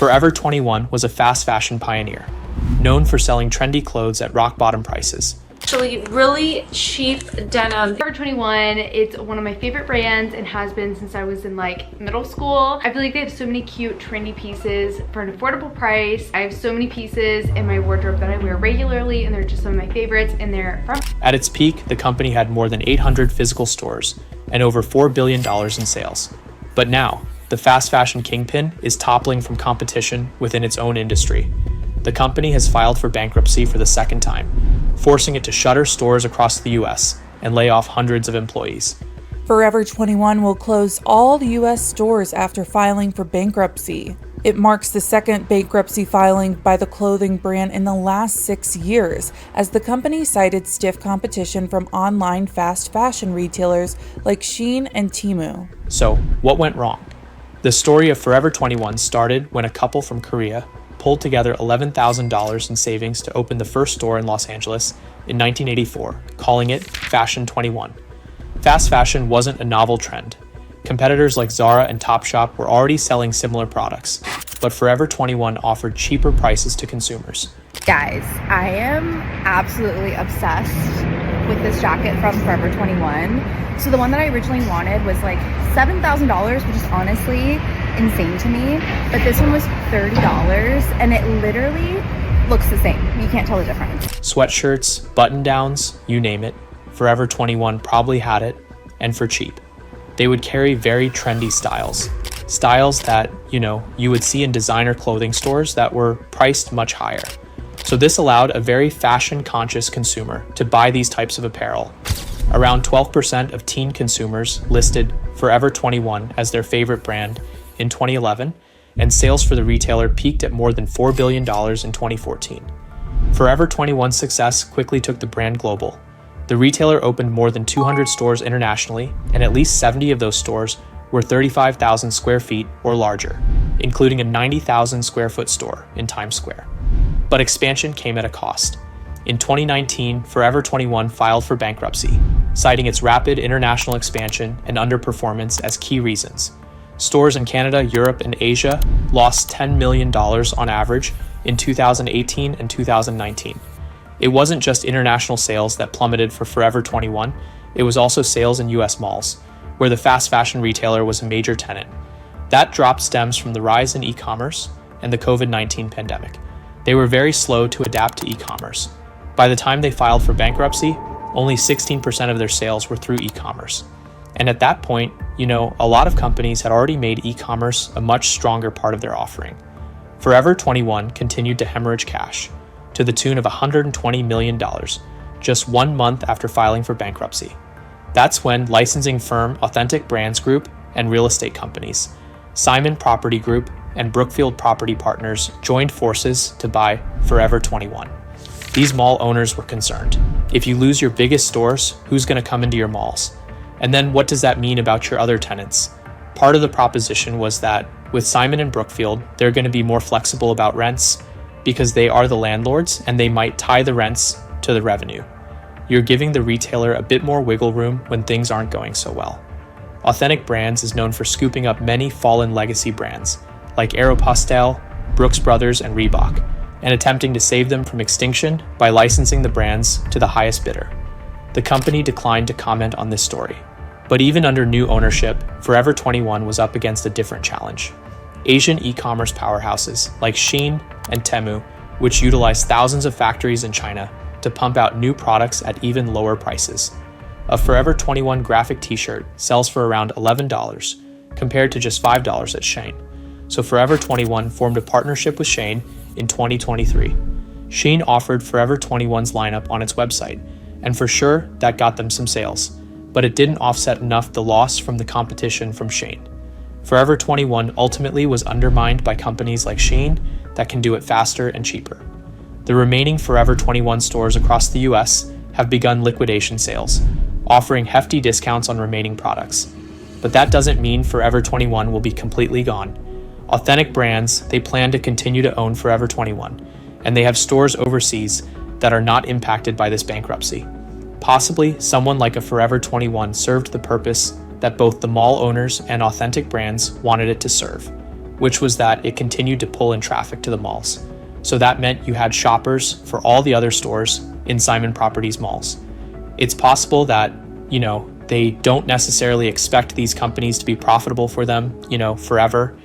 Forever 21 was a fast fashion pioneer, known for selling trendy clothes at rock-bottom prices. Actually, really cheap denim. Forever 21, it's one of my favorite brands and has been since I was in like middle school. I feel like they have so many cute, trendy pieces for an affordable price. I have so many pieces in my wardrobe that I wear regularly, and they're just some of my favorites, and they're from... At its peak, the company had more than 800 physical stores and over $4 billion in sales. But now, the fast fashion kingpin is toppling from competition within its own industry. The company has filed for bankruptcy for the second time, forcing it to shutter stores across the US and lay off hundreds of employees. Forever 21 will close all US stores after filing for bankruptcy. It marks the second bankruptcy filing by the clothing brand in the last 6 years, as the company cited stiff competition from online fast fashion retailers like Shein and Temu. So, what went wrong? The story of Forever 21 started when a couple from Korea pulled together $11,000 in savings to open the first store in Los Angeles in 1984, calling it Fashion 21. Fast fashion wasn't a novel trend. Competitors like Zara and Topshop were already selling similar products, but Forever 21 offered cheaper prices to consumers. Guys, I am absolutely obsessed with this jacket from Forever 21. So the one that I originally wanted was like $7,000, which is honestly insane to me. But this one was $30 and it literally looks the same. You can't tell the difference. Sweatshirts, button-downs, you name it, Forever 21 probably had it, and for cheap. They would carry very trendy styles. Styles that, you would see in designer clothing stores that were priced much higher. So this allowed a very fashion-conscious consumer to buy these types of apparel. Around 12% of teen consumers listed Forever 21 as their favorite brand in 2011, and sales for the retailer peaked at more than $4 billion in 2014. Forever 21's success quickly took the brand global. The retailer opened more than 200 stores internationally, and at least 70 of those stores were 35,000 square feet or larger, including a 90,000 square foot store in Times Square. But expansion came at a cost. In 2019, Forever 21 filed for bankruptcy, citing its rapid international expansion and underperformance as key reasons. Stores in Canada, Europe, and Asia lost $10 million on average in 2018 and 2019. It wasn't just international sales that plummeted for Forever 21, it was also sales in US malls, where the fast fashion retailer was a major tenant. That drop stems from the rise in e-commerce and the COVID-19 pandemic. They were very slow to adapt to e-commerce. By the time they filed for bankruptcy, only 16% of their sales were through e-commerce. And at that point, a lot of companies had already made e-commerce a much stronger part of their offering. Forever 21 continued to hemorrhage cash, to the tune of $120 million, just 1 month after filing for bankruptcy. That's when licensing firm Authentic Brands Group and real estate companies, Simon Property Group and Brookfield Property Partners, joined forces to buy Forever 21. These mall owners were concerned. If you lose your biggest stores, who's going to come into your malls? And then what does that mean about your other tenants? Part of the proposition was that with Simon and Brookfield, they're going to be more flexible about rents because they are the landlords and they might tie the rents to the revenue. You're giving the retailer a bit more wiggle room when things aren't going so well. Authentic Brands is known for scooping up many fallen legacy brands like Aeropostale, Brooks Brothers, and Reebok, and attempting to save them from extinction by licensing the brands to the highest bidder. The company declined to comment on this story. But even under new ownership, Forever 21 was up against a different challenge. Asian e-commerce powerhouses like Shein and Temu, which utilize thousands of factories in China to pump out new products at even lower prices. A Forever 21 graphic t-shirt sells for around $11, compared to just $5 at Shein. So Forever 21 formed a partnership with Shein in 2023. Shein offered Forever 21's lineup on its website, and for sure, that got them some sales, but it didn't offset enough the loss from the competition from Shein. Forever 21 ultimately was undermined by companies like Shein that can do it faster and cheaper. The remaining Forever 21 stores across the US have begun liquidation sales, offering hefty discounts on remaining products. But that doesn't mean Forever 21 will be completely gone. Authentic Brands, they plan to continue to own Forever 21, and they have stores overseas that are not impacted by this bankruptcy. Possibly, someone like a Forever 21 served the purpose that both the mall owners and Authentic Brands wanted it to serve. which was that it continued to pull in traffic to the malls. So that meant you had shoppers for all the other stores in Simon Properties malls. It's possible that, they don't necessarily expect these companies to be profitable for them, forever.